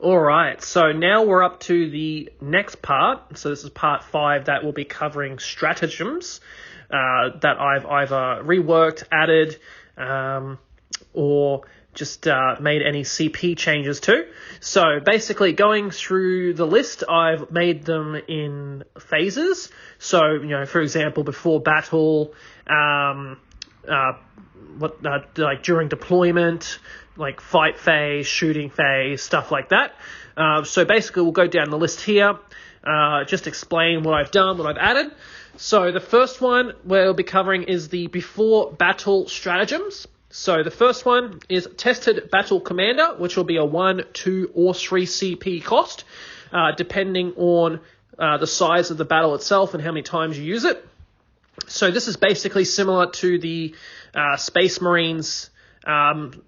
All right, so now we're up to the next part. So this is part 5 that will be covering stratagems that I've either reworked, added, or just made any CP changes to. So basically going through the list, I've made them in phases. So, for example, before battle, like during deployment, like fight phase, shooting phase, stuff like that. So basically we'll go down the list here, just explain what I've done, what I've added. So the first one we'll be covering is the before battle stratagems. So the first one is tested battle commander, which will be a 1, 2, or 3 CP cost, depending on the size of the battle itself and how many times you use it. So this is basically similar to the Space Marines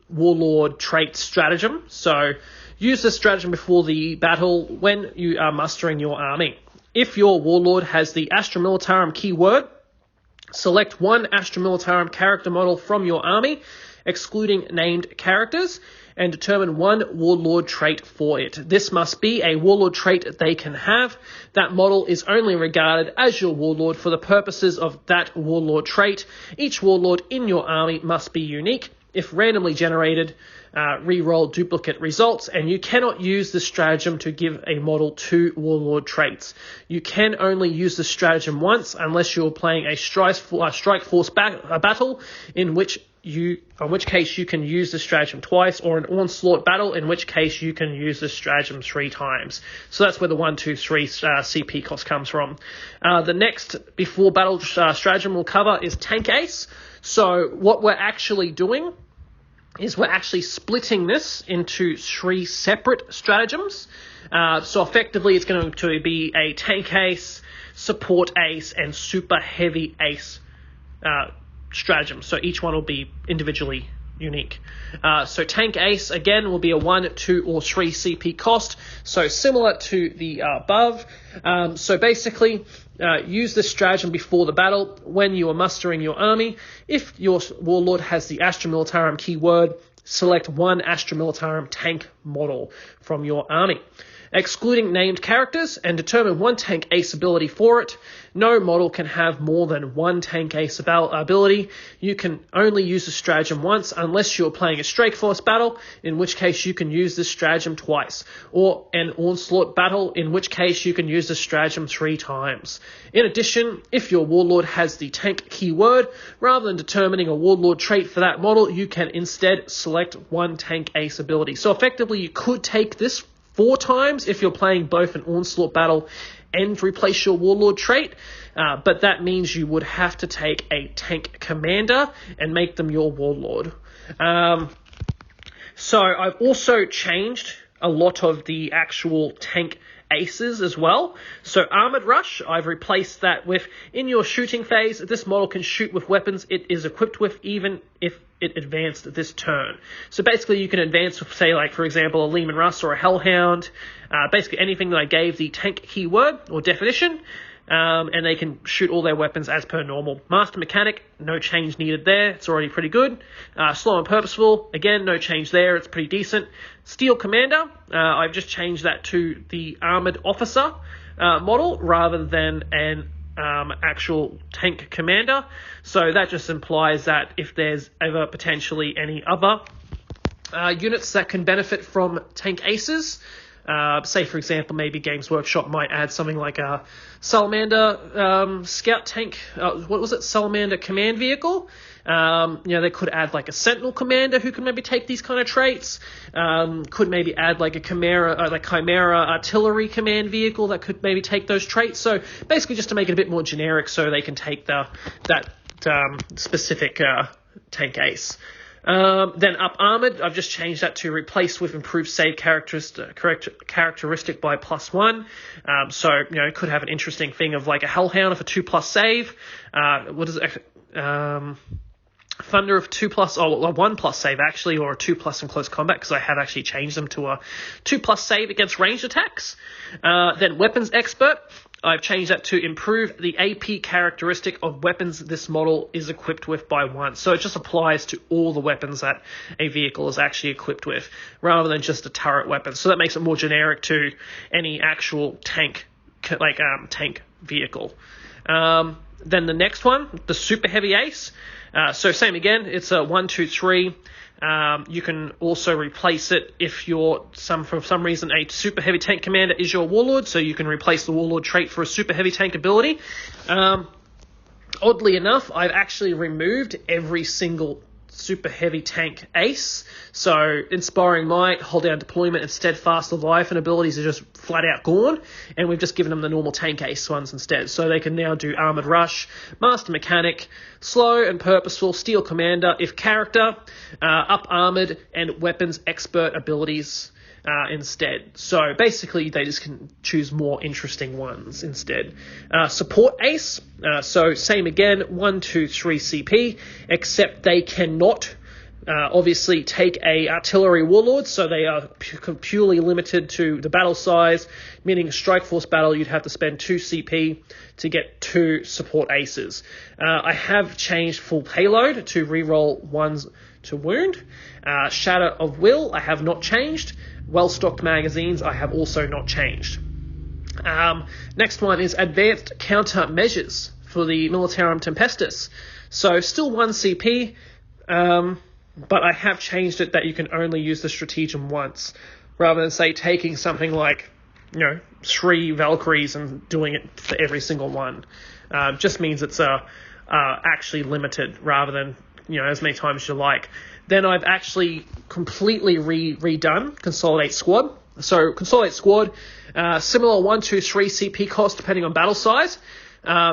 Warlord trait stratagem. So use this stratagem before the battle when you are mustering your army. If your Warlord has the Astra Militarum keyword, select one Astra Militarum character model from your army, excluding named characters, and determine one Warlord trait for it. This must be a Warlord trait they can have. That model is only regarded as your Warlord for the purposes of that Warlord trait. Each Warlord in your army must be unique. If randomly generated, re-roll duplicate results, and you cannot use this stratagem to give a model 2 Warlord traits. You can only use the stratagem once unless you're playing a strike force battle, in which case you can use the stratagem twice, or an onslaught battle, in which case you can use the stratagem 3 times. So that's where the 1, 2, 3 CP cost comes from. The next before battle stratagem we'll cover is Tank Ace. So what we're actually doing is we're actually splitting this into 3 separate stratagems. So effectively it's going to be a Tank Ace, Support Ace, and Super Heavy Ace stratagem. So each one will be individually unique. So Tank Ace, again, will be a 1, 2, or 3 CP cost. So similar to the above. So basically, use this stratagem before the battle when you are mustering your army. If your Warlord has the Astra Militarum keyword, select one Astra Militarum tank model from your army, excluding named characters, and determine one Tank Ace ability for it. No model can have more than one Tank Ace ability. You can only use the stratagem once unless you're playing a Strike Force battle, in which case you can use this stratagem twice, or an Onslaught battle, in which case you can use the stratagem 3 times. In addition, if your Warlord has the tank keyword, rather than determining a Warlord trait for that model, you can instead select one Tank Ace ability. So effectively, you could take this 4 times if you're playing both an Onslaught battle and replace your Warlord trait, but that means you would have to take a Tank Commander and make them your Warlord. So I've also changed a lot of the actual Tank Aces as well. So Armored Rush, I've replaced that with, in your shooting phase, this model can shoot with weapons it is equipped with, even if it advanced this turn. So basically you can advance with, say, like, for example, a Lehman Russ or a Hellhound, basically anything that I gave the tank keyword or definition, and they can shoot all their weapons as per normal. Master Mechanic, no change needed there, it's already pretty good. Slow and Purposeful, again, no change there, it's pretty decent. Steel Commander, I've just changed that to the Armored Officer model rather than an actual tank commander. So that just implies that if there's ever potentially any other units that can benefit from Tank Aces, say for example maybe Games Workshop might add something like a Salamander scout tank, Salamander command vehicle. They could add like a Sentinel commander who can maybe take these kind of traits. Could maybe add like a Chimera artillery command vehicle that could maybe take those traits. So basically just to make it a bit more generic so they can take that specific Tank Ace. Then Up Armored, I've just changed that to replace with improved save characteristic by +1. So, it could have an interesting thing of like a Hellhound of a 2+ save. Thunder of 2+, or a 1+ save actually, or a 2+ in close combat, because I have actually changed them to a 2+ save against ranged attacks. Then Weapons Expert, I've changed that to improve the AP characteristic of weapons this model is equipped with by 1. So it just applies to all the weapons that a vehicle is actually equipped with, rather than just a turret weapon. So that makes it more generic to any actual tank, tank vehicle. Then the next one, the Super Heavy Ace. So same again, it's a 1, 2, 3. You can also replace it if you're for some reason a super heavy tank commander is your warlord, so you can replace the warlord trait for a super heavy tank ability. Oddly enough, I've actually removed every single super heavy tank ace. So Inspiring Might, Hold Down Deployment, and Steadfast Leviathan abilities are just flat out gone, and we've just given them the normal tank ace ones instead. So they can now do Armored Rush, Master Mechanic, Slow and Purposeful, Steel Commander, if character, Up Armored, and Weapons Expert abilities instead. So basically they just can choose more interesting ones instead. Support Ace, so same again, 1, 2, 3 CP, except they cannot obviously take a artillery warlord, so they are purely limited to the battle size, meaning a strike force battle you'd have to spend 2 CP to get 2 support aces. I have changed full payload to reroll 1s to wound. Shatter of Will I have not changed. Well-stocked magazines I have also not changed. Next one is Advanced Countermeasures for the Militarum Tempestus. So still 1 CP, but I have changed it that you can only use the stratagem once, rather than, say, taking something like, 3 Valkyries and doing it for every single one. Just means it's actually limited rather than, as many times as you like. Then I've actually completely redone Consolidate Squad. So Consolidate Squad, similar 1, 2, 3 CP cost depending on battle size.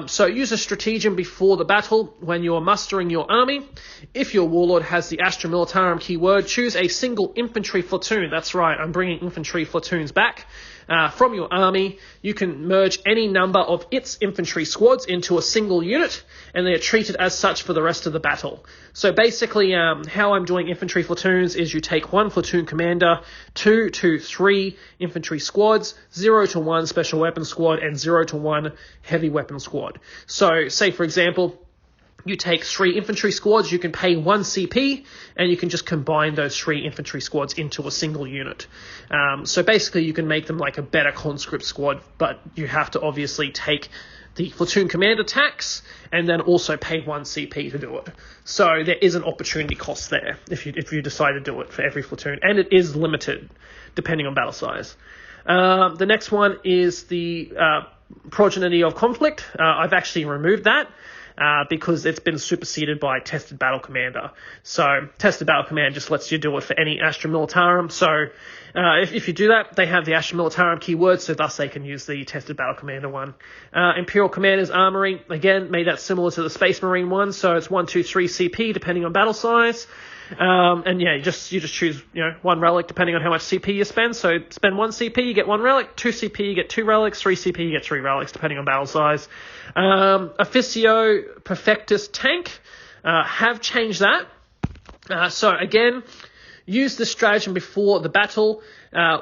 So use a stratagem before the battle when you're mustering your army. If your warlord has the Astra Militarum keyword, choose a single infantry platoon. That's right, I'm bringing infantry platoons back. From your army, you can merge any number of its infantry squads into a single unit, and they are treated as such for the rest of the battle. So basically, how I'm doing infantry platoons is you take 1 platoon commander, 2 to 3 infantry squads, 0 to 1 special weapon squad, and 0 to 1 heavy weapon squad. So, say for example, you take 3 infantry squads, you can pay 1 CP, and you can just combine those 3 infantry squads into a single unit. So basically you can make them like a better conscript squad, but you have to obviously take the platoon commander tax and then also pay 1 CP to do it. So there is an opportunity cost there if you decide to do it for every platoon, and it is limited depending on battle size. The next one is the Progeny of Conflict. I've actually removed that. Because it's been superseded by Tested Battle Commander. So Tested Battle Commander just lets you do it for any Astra Militarum. So if you do that, they have the Astra Militarum keyword, so thus they can use the Tested Battle Commander one. Imperial Commander's Armory, again, made that similar to the Space Marine one, so it's 1, 2, 3 CP depending on battle size. And yeah, you just choose 1 relic depending on how much CP you spend. So spend 1 CP, you get 1 relic, 2 CP, you get 2 relics, 3 CP, you get 3 relics depending on battle size. Officio Perfectus Tank, have changed that. So again, use the stratagem before the battle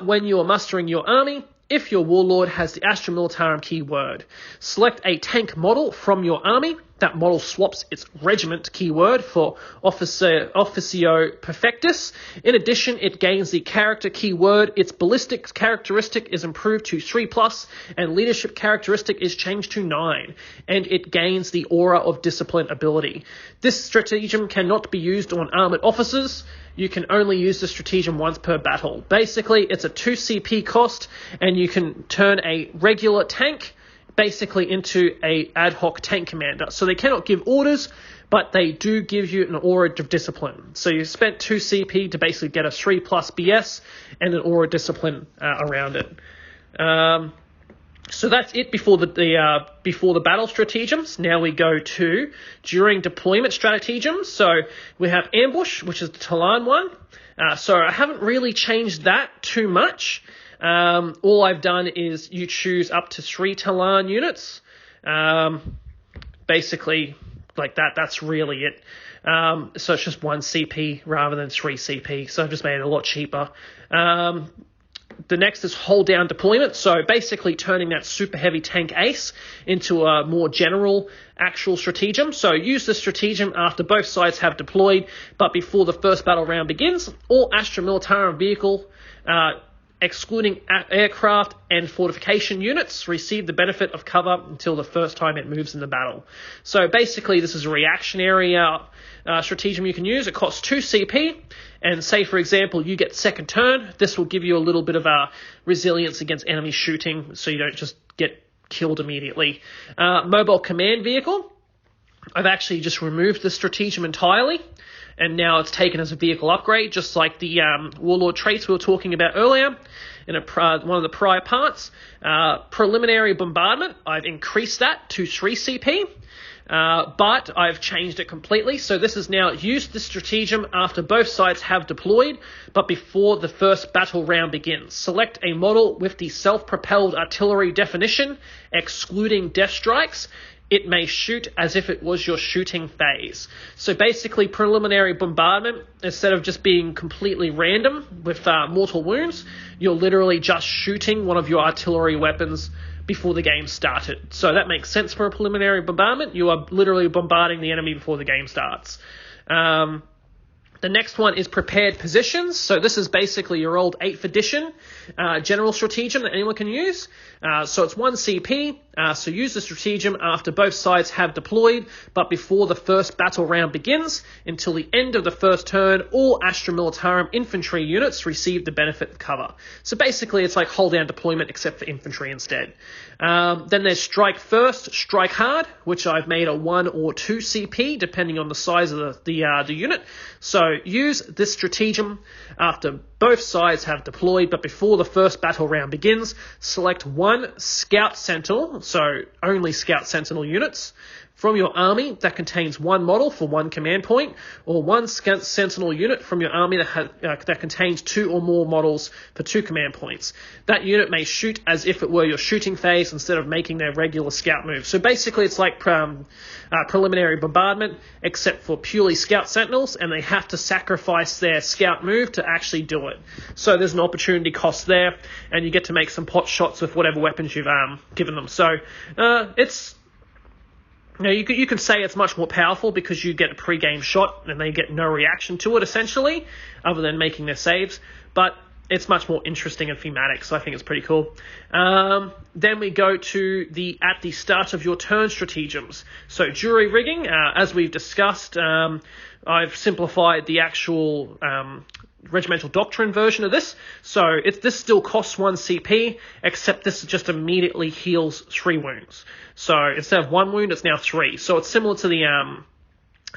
when you are mustering your army. If your warlord has the Astra Militarum keyword, select a tank model from your army. That model swaps its regiment keyword for Officio Perfectus. In addition, it gains the character keyword. Its ballistic characteristic is improved to 3+, and leadership characteristic is changed to 9, and it gains the Aura of Discipline ability. This stratagem cannot be used on armored officers. You can only use the stratagem once per battle. Basically, it's a 2 CP cost, and you can turn a regular tank basically into a ad hoc tank commander. So they cannot give orders, but they do give you an Aura of Discipline. So you spent 2 CP to basically get a 3+ BS and an Aura of Discipline around it. So that's it before the battle stratagems. Now we go to during deployment stratagems. So we have Ambush, which is the Talan one. So I haven't really changed that too much. All I've done is you choose up to 3 Talan units. Basically, like that. That's really it. So it's just 1 CP rather than 3 CP. So I've just made it a lot cheaper. The next is hold down deployment, so basically turning that super heavy tank ace into a more general actual stratagem. So use the stratagem after both sides have deployed, but before the first battle round begins. All Astra Militarum vehicle, excluding aircraft and fortification units, receive the benefit of cover until the first time it moves in the battle. So basically this is a reactionary stratagem you can use. It costs 2 CP, and say for example you get second turn, this will give you a little bit of resilience against enemy shooting, so you don't just get killed immediately. Mobile command vehicle, I've actually just removed the stratagem entirely, and now it's taken as a vehicle upgrade, just like the warlord traits we were talking about earlier in one of the prior parts. Preliminary bombardment, I've increased that to 3 CP, but I've changed it completely. So this is now use the stratagem after both sides have deployed, but before the first battle round begins. Select a model with the self-propelled artillery definition, excluding death strikes. It may shoot as if it was your shooting phase. So basically, preliminary bombardment, instead of just being completely random with mortal wounds, you're literally just shooting one of your artillery weapons before the game started. So that makes sense for a preliminary bombardment. You are literally bombarding the enemy before the game starts. The next one is prepared positions. So this is basically your old 8th edition general stratagem that anyone can use. So it's 1 CP. So use the stratagem after both sides have deployed, but before the first battle round begins. Until the end of the first turn, all Astra Militarum infantry units receive the benefit of cover. So basically it's like hold down deployment except for infantry instead. Then there's strike first, strike hard, which I've made a 1 or 2 CP depending on the size of the unit. So use this stratagem after both sides have deployed, but before the first battle round begins. Select 1 Scout Sentinel, so only Scout Sentinel units, from your army that contains 1 model for 1 command point, or 1 Scout Sentinel unit from your army that contains 2 or more models for 2 command points. That unit may shoot as if it were your shooting phase instead of making their regular scout move. So basically it's like preliminary bombardment, except for purely Scout Sentinels, and they have to sacrifice their scout move to actually do it. So there's an opportunity cost there, and you get to make some pot shots with whatever weapons you've given them. So it's... You can say it's much more powerful because you get a pre-game shot and they get no reaction to it, essentially, other than making their saves. But it's much more interesting and thematic, so I think it's pretty cool. Then we go to at the start of your turn stratagems. So jury rigging, as we've discussed, I've simplified the actual regimental doctrine version of this. So this still costs 1 CP, except this just immediately heals 3 wounds. So instead of 1 wound, it's now 3. So it's similar to the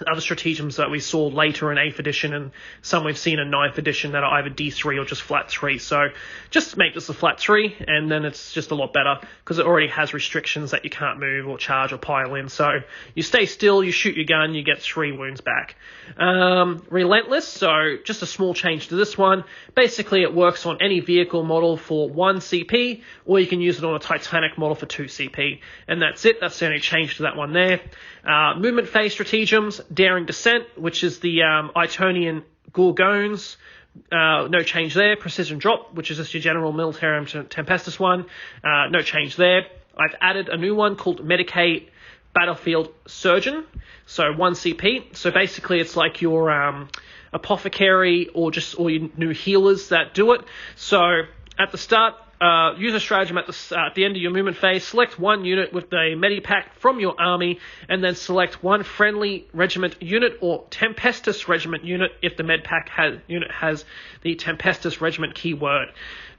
other stratagems that we saw later in 8th edition, and some we've seen in 9th edition that are either D3 or just flat 3. So just make this a flat 3, and then it's just a lot better because it already has restrictions that you can't move or charge or pile in. So you stay still, you shoot your gun, you get 3 wounds back. Relentless, so just a small change to this one. Basically it works on any vehicle model for 1 CP, or you can use it on a Titanic model for 2 CP. And that's it, that's the only change to that one there. Movement phase stratagems, daring descent, which is the Itonian Gorgones, no change there. Precision drop, which is just your general Militarum Tempestus one, no change there. I've added a new one called Medicaid Battlefield Surgeon, so 1 CP. So basically it's like your apothecary or just all your new healers that do it. So at the start, use a stratagem at the end of your movement phase. Select 1 unit with the Medipack from your army, and then select 1 friendly regiment unit or Tempestus regiment unit if the Medpack unit has the Tempestus regiment keyword.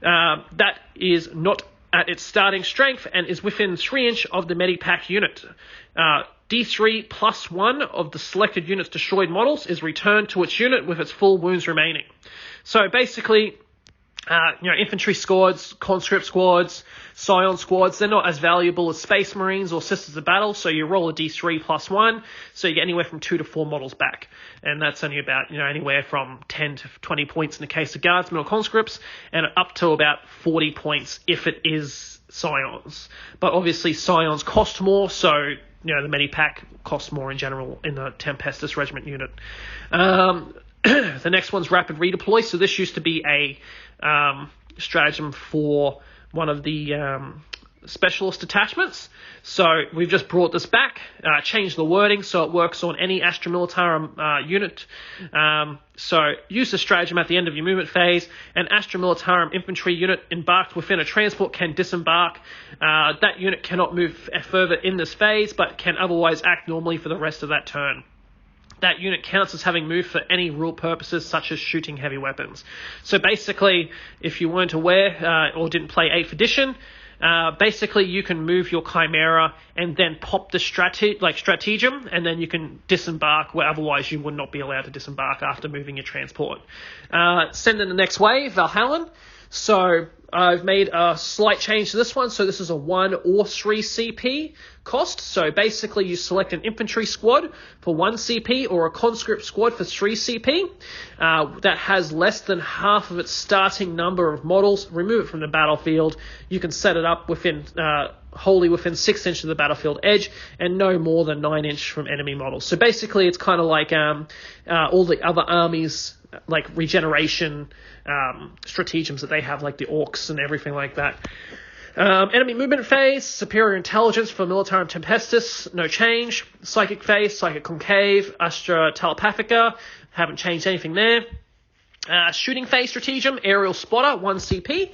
That is not at its starting strength and is within 3 inch of the Medipack unit. D3 plus 1 of the selected unit's destroyed models is returned to its unit with its full wounds remaining. So basically, infantry squads, conscript squads, scion squads, they're not as valuable as Space Marines or Sisters of Battle, so you roll a D3 plus 1, so you get anywhere from 2 to 4 models back. And that's only about, anywhere from 10 to 20 points in the case of Guardsmen or conscripts, and up to about 40 points if it is scions. But obviously scions cost more, so the Medipack costs more in general in the Tempestus regiment unit. The next one's rapid redeploy. So this used to be a stratagem for one of the specialist detachments. So we've just brought this back, changed the wording so it works on any Astra Militarum unit. So use the stratagem at the end of your movement phase. An Astra Militarum infantry unit embarked within a transport can disembark. That unit cannot move further in this phase, but can otherwise act normally for the rest of that turn. That unit counts as having moved for any rule purposes, such as shooting heavy weapons. So basically, if you weren't aware or didn't play 8th edition, basically you can move your Chimera and then pop the stratagem, and then you can disembark where otherwise you would not be allowed to disembark after moving your transport. Send in the next wave, Valhallan. So I've made a slight change to this one. So this is a 1 or 3 CP cost. So basically you select an infantry squad for 1 CP or a conscript squad for 3 CP that has less than half of its starting number of models. Remove it from the battlefield. You can set it up wholly within 6 inches of the battlefield edge and no more than 9 inches from enemy models. So basically it's kind of like all the other armies, like regeneration stratagems that they have, like the orcs and everything like that. Enemy movement phase, superior intelligence for Militarum Tempestus, no change. Psychic phase, psychic concave, Astra Telepathica, haven't changed anything there. Shooting phase stratagem, aerial spotter, 1 CP.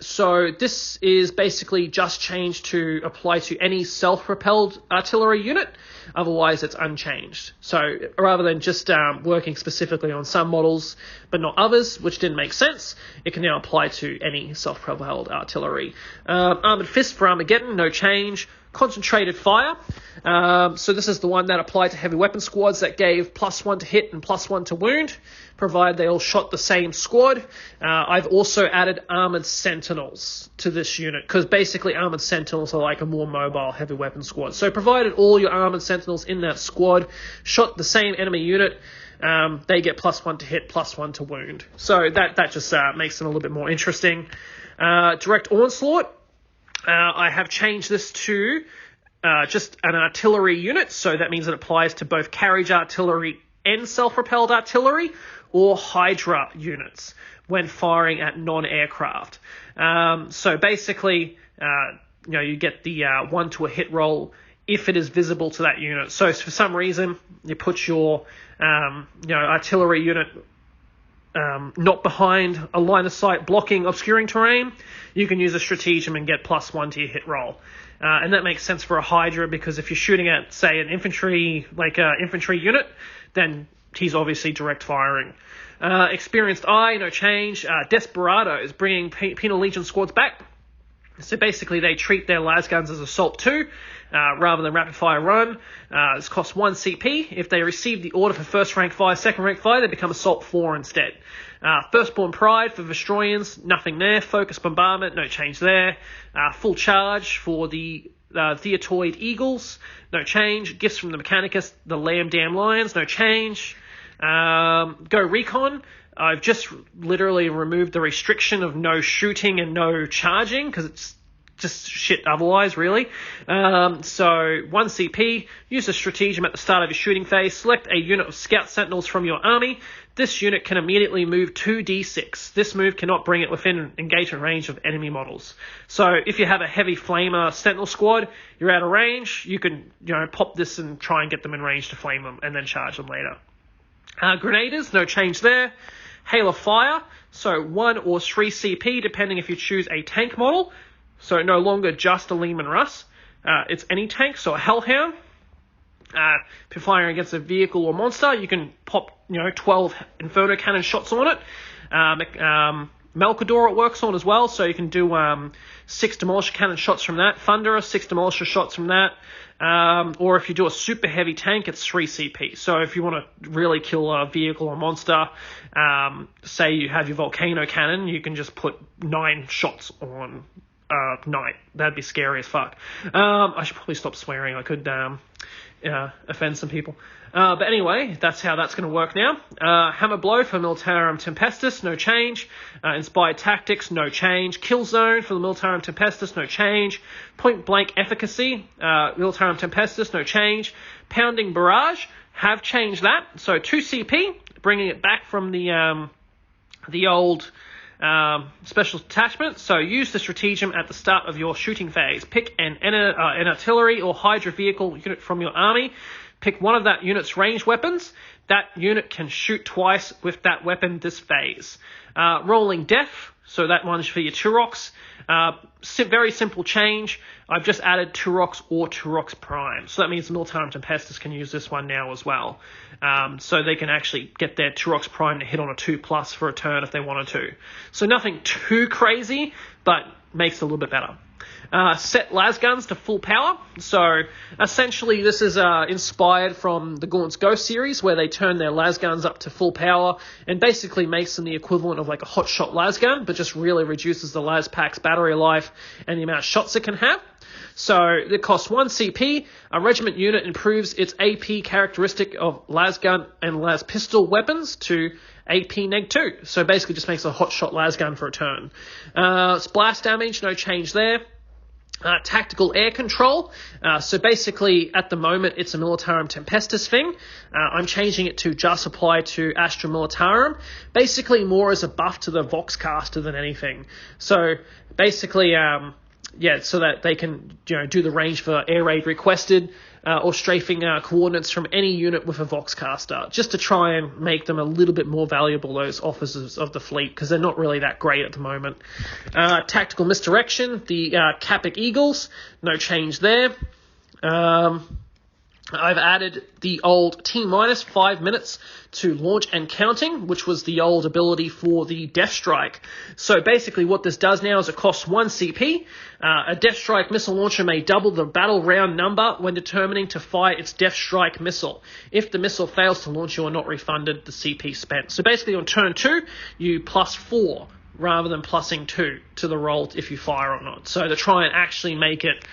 So this is basically just changed to apply to any self-propelled artillery unit. Otherwise, it's unchanged. So rather than just working specifically on some models but not others, which didn't make sense, it can now apply to any self-propelled artillery. Armored Fist for Armageddon, no change. Concentrated fire. So this is the one that applied to heavy weapon squads that gave +1 to hit and +1 to wound, provided they all shot the same squad. I've also added armored sentinels to this unit, because basically armored sentinels are like a more mobile heavy weapon squad. So provided all your armored sentinels in that squad shot the same enemy unit, they get +1 to hit, +1 to wound. So that just makes them a little bit more interesting. Direct onslaught. I have changed this to just an artillery unit, so that means it applies to both carriage artillery and self-propelled artillery, or Hydra units when firing at non-aircraft. So basically, you get the 1 to a hit roll if it is visible to that unit. So for some reason, you put your artillery unit not behind a line of sight blocking obscuring terrain, you can use a stratagem and get +1 to your hit roll. And that makes sense for a Hydra, because if you're shooting at, say, an infantry unit, then he's obviously direct firing. Experienced Eye, no change. Desperados, bringing Penal Legion squads back. So basically they treat their las guns as Assault 2 rather than Rapid Fire Run. This costs 1 CP. If they receive the order for first rank fire, second rank fire, they become Assault 4 instead. Firstborn Pride for Vestroyans, nothing there. Focus Bombardment, no change there. Full Charge for the Theatoid Eagles, no change. Gifts from the Mechanicus, the Lambdam Lions, no change. Go Recon. I've just literally removed the restriction of no shooting and no charging, because it's just shit otherwise, really. So 1 CP, use a stratagem at the start of your shooting phase, select a unit of scout sentinels from your army. This unit can immediately move 2d6. This move cannot bring it within engagement range of enemy models. So if you have a heavy flamer sentinel squad, you're out of range, you can pop this and try and get them in range to flame them and then charge them later. Grenadiers, no change there. Hail of Fire, so 1 or 3 CP, depending if you choose a tank model. So no longer just a Lehman Russ. It's any tank, so a Hellhound. If you're firing against a vehicle or monster, you can pop 12 Inferno Cannon shots on it. Melkador it works on as well, so you can do 6 Demolisher Cannon shots from that. Thunderer, 6 Demolisher shots from that. Or if you do a super heavy tank, it's 3 CP. So if you want to really kill a vehicle or monster, say you have your Volcano Cannon, you can just put 9 shots on Knight. That'd be scary as fuck. I should probably stop swearing. I could offend some people. But anyway, that's how that's going to work now. Hammer Blow for Militarum Tempestus, no change. Inspired Tactics, no change. Kill Zone for the Militarum Tempestus, no change. Point Blank Efficacy, Militarum Tempestus, no change. Pounding Barrage, have changed that. So 2 CP, bringing it back from the old special detachment. So use the stratagem at the start of your shooting phase. Pick an artillery or Hydra vehicle unit from your army. Pick one of that unit's ranged weapons. That unit can shoot twice with that weapon this phase. Rolling Death, so that one's for your Turoks. Very simple change. I've just added Turoks or Turoks Prime. So that means the Militarum Tempestus can use this one now as well. So they can actually get their Turoks Prime to hit on a 2+ for a turn if they wanted to. So nothing too crazy, but makes it a little bit better. Set lasguns to full power. So essentially this is inspired from the Gaunt's Ghost series, where they turn their lasguns up to full power and basically makes them the equivalent of like a hotshot lasgun, but just really reduces the las pack's battery life and the amount of shots it can have. So it costs 1 CP. A regiment unit improves its AP characteristic of lasgun and las pistol weapons to AP -2. So basically just makes a hotshot lasgun for a turn. Splash damage, no change there. Tactical air control. So basically, at the moment, it's a Militarum Tempestus thing. I'm changing it to just apply to Astra Militarum. Basically, more as a buff to the Voxcaster than anything. So basically, so that they can do the range for air raid requested or strafing coordinates from any unit with a Voxcaster, just to try and make them a little bit more valuable, those officers of the fleet, because they're not really that great at the moment. Tactical misdirection, the Capic Eagles, no change there. I've added the old T-5 minutes to launch and counting, which was the old ability for the Death Strike. So basically what this does now is it costs 1 CP. A Death Strike missile launcher may double the battle round number when determining to fire its Death Strike missile. If the missile fails to launch, you are not refunded the CP spent. So basically on turn 2, you +4 rather than +2 to the roll if you fire or not. So to try and actually make it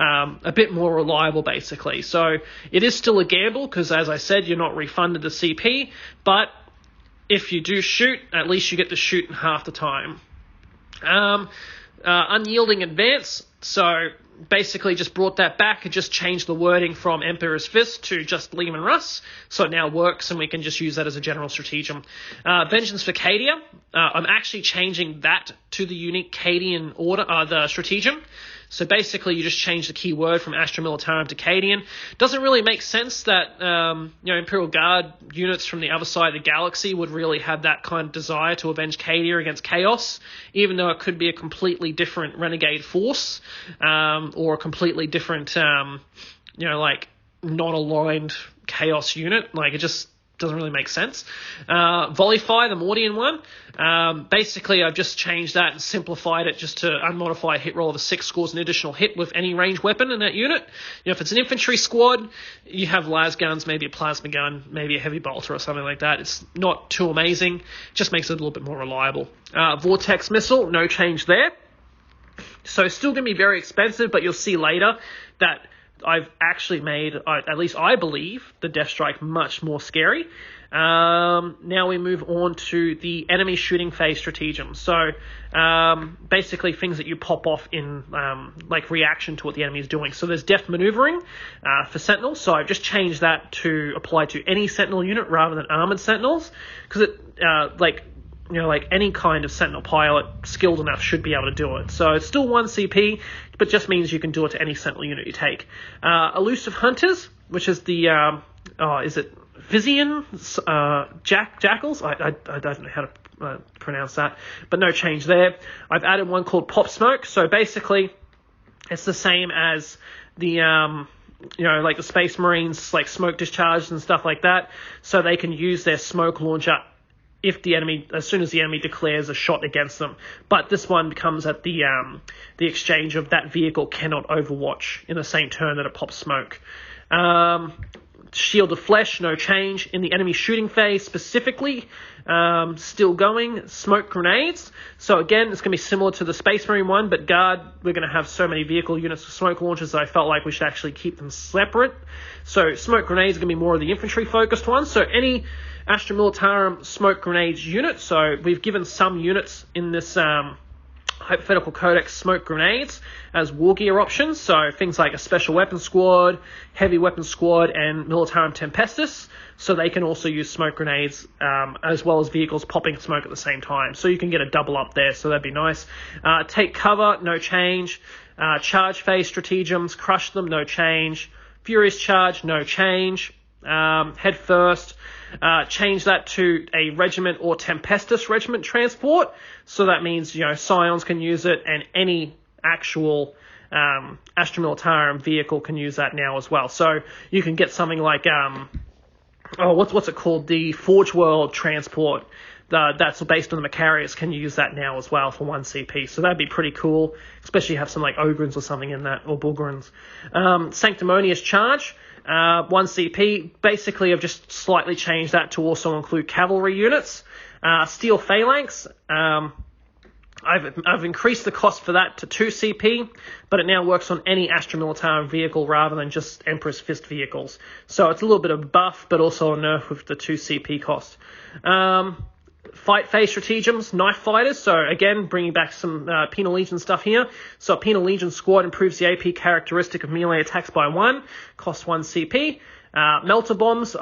a bit more reliable, basically. So it is still a gamble because, as I said, you're not refunded the CP, but if you do shoot, at least you get to shoot in half the time. Unyielding advance, so basically just brought that back and just changed the wording from Emperor's Fist to just Lehman Russ, so it now works and we can just use that as a general stratagem. Vengeance for Cadia, I'm actually changing that to the unique Cadian order, the stratagem. So basically, you just change the key word from Astra Militarum to Cadian. Doesn't really make sense that Imperial Guard units from the other side of the galaxy would really have that kind of desire to avenge Cadia against Chaos, even though it could be a completely different renegade force or a completely different, non-aligned Chaos unit. Like, it just doesn't really make sense. Volleyfire, the Mordian one. Basically, I've just changed that and simplified it just to unmodify a hit roll of a 6 scores an additional hit with any ranged weapon in that unit. If it's an infantry squad, you have las guns, maybe a plasma gun, maybe a heavy bolter or something like that. It's not too amazing. Just makes it a little bit more reliable. Vortex missile, no change there. So still going to be very expensive, but you'll see later that I've actually made, at least I believe, the Death Strike much more scary. Now we move on to the enemy shooting phase stratagem. So basically things that you pop off in reaction to what the enemy is doing. So there's deft maneuvering for Sentinels. So I've just changed that to apply to any Sentinel unit rather than armored Sentinels, because it any kind of Sentinel pilot skilled enough should be able to do it. So it's still 1 CP, but just means you can do it to any Sentinel unit you take. Elusive Hunters, which is the, is it Vizian Jackals? I don't know how to pronounce that, but no change there. I've added one called Pop Smoke. So basically, it's the same as the, the Space Marines, like smoke discharges and stuff like that. So they can use their smoke launcher as soon as the enemy declares a shot against them. But this one comes at the exchange of that vehicle cannot overwatch in the same turn that it pops smoke. Shield of Flesh, no change. In the enemy shooting phase specifically, still going. Smoke grenades. So again, it's going to be similar to the Space Marine one, but Guard, we're going to have so many vehicle units with smoke launchers that I felt like we should actually keep them separate. So smoke grenades are going to be more of the infantry focused ones. So any Astra Militarum smoke grenades unit. So we've given some units in this hypothetical codex smoke grenades as war gear options. So things like a special weapons squad, heavy weapons squad, and Militarum Tempestus. So they can also use smoke grenades as well as vehicles popping smoke at the same time. So you can get a double up there. So that'd be nice. Take cover, no change. Charge phase stratagems, crush them, no change. Furious charge, no change. Head first. Change that to a regiment or Tempestus regiment transport. So that means, Scions can use it, and any actual Astra Militarum vehicle can use that now as well. So you can get something like, what's it called? The Forge World transport. That's based on the Macarius can use that now as well for 1 CP. So that'd be pretty cool, especially have some like Ogrins or something in that, or Bulgarins. Sanctimonious charge. 1 CP. Basically, I've just slightly changed that to also include cavalry units. Steel phalanx. I've increased the cost for that to 2 CP, but it now works on any Astra Militarum vehicle rather than just Emperor's Fist vehicles. So it's a little bit of buff, but also a nerf with the 2 CP cost. Fight phase stratagems, knife fighters. So again, bringing back some Penal Legion stuff here. So a Penal Legion squad improves the AP characteristic of melee attacks by 1, costs 1 CP. Melter bombs,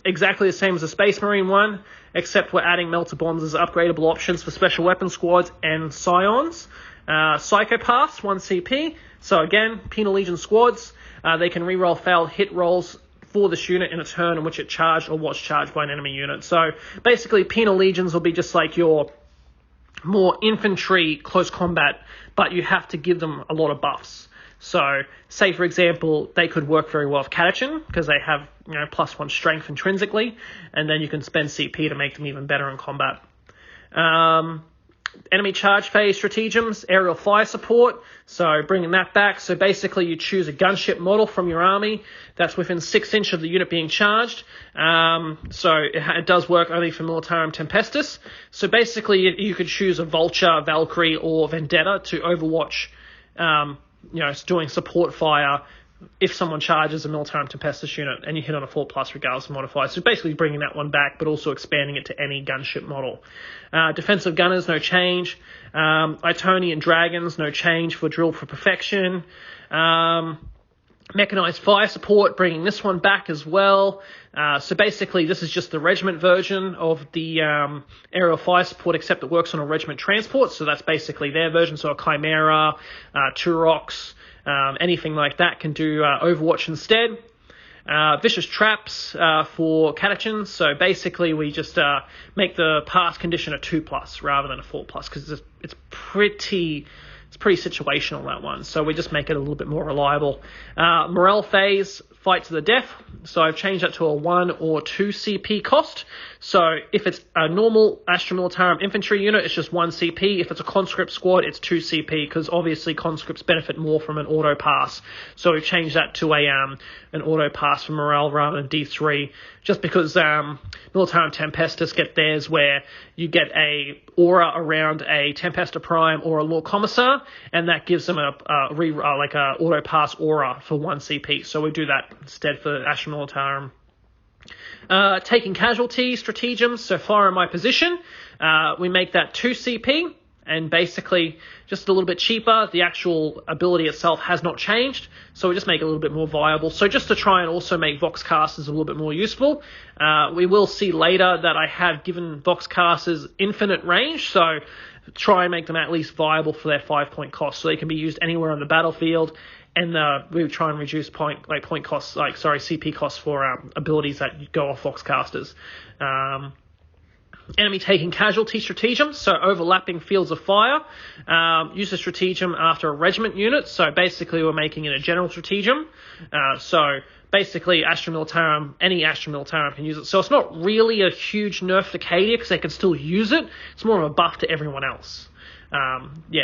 exactly the same as the Space Marine one, except we're adding melter bombs as upgradable options for special weapon squads and Scions. Psychopaths, 1 CP. So again, Penal Legion squads, they can reroll failed hit rolls for this unit in a turn in which it charged or was charged by an enemy unit. So basically, Penal Legions will be just like your more infantry close combat, but you have to give them a lot of buffs. So, say for example, they could work very well with Catachin because they have +1 strength intrinsically, and then you can spend CP to make them even better in combat. Enemy charge phase stratagems, aerial fire support, so bringing that back. So basically you choose a gunship model from your army that's within 6 inches of the unit being charged. So it does work only for Militarum Tempestus. So basically you could choose a Vulture, Valkyrie, or Vendetta to overwatch, doing support fire if someone charges a Militarum Tempestus unit and you hit on a 4+ regardless of modifier. So basically bringing that one back, but also expanding it to any gunship model. Defensive gunners, no change. Itonian dragons, no change for drill for perfection. Mechanized fire support, bringing this one back as well. So basically this is just the regiment version of the aerial fire support, except it works on a regiment transport. So that's basically their version. So a Chimera, Turox, anything like that can do Overwatch instead. Vicious traps for Catachins. So basically we just make the pass condition a 2+ rather than a 4+, because it's pretty situational, that one. So we just make it a little bit more reliable. Morale phase, fight to the death. So I've changed that to a 1 or 2 CP cost. So if it's a normal Astra Militarum infantry unit, it's just 1 CP. If it's a conscript squad, it's 2 CP, because obviously conscripts benefit more from an auto pass. So we've changed that to an auto pass for morale rather than D3, just because Militarum Tempestus get theirs where you get a aura around a Tempesta Prime or a Lord Commissar, and that gives them a auto pass aura for 1 CP. So we do that instead for Astra Militarum. Taking casualty stratagems, so fire in my position, we make that 2 CP, and basically just a little bit cheaper. The actual ability itself has not changed, so we just make it a little bit more viable. So just to try and also make Vox casters a little bit more useful, we will see later that I have given Vox casters infinite range, so try and make them at least viable for their 5-point cost, so they can be used anywhere on the battlefield. And we would try and reduce CP costs for abilities that go off Vox casters. Enemy taking casualty stratagem, so overlapping fields of fire. Use a stratagem after a regiment unit, so basically we're making it a general stratagem. So basically Astra Militarum, any Astra Militarum can use it. So it's not really a huge nerf to Cadia, because they can still use it. It's more of a buff to everyone else.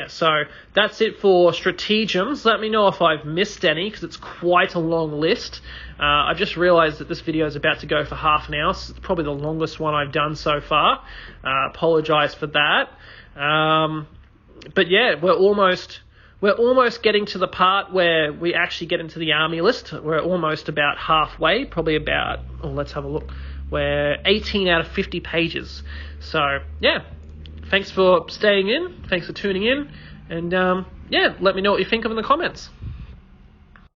So that's it for stratagems. Let me know if I've missed any, because it's quite a long list. I've just realized that this video is about to go for half an hour, so it's probably the longest one I've done so far. Apologize for that. But yeah, we're almost getting to the part where we actually get into the army list. We're almost about halfway, probably about, let's have a look. We're 18 out of 50 pages. So yeah. Thanks for staying in. Thanks for tuning in. And, yeah, let me know what you think of in the comments.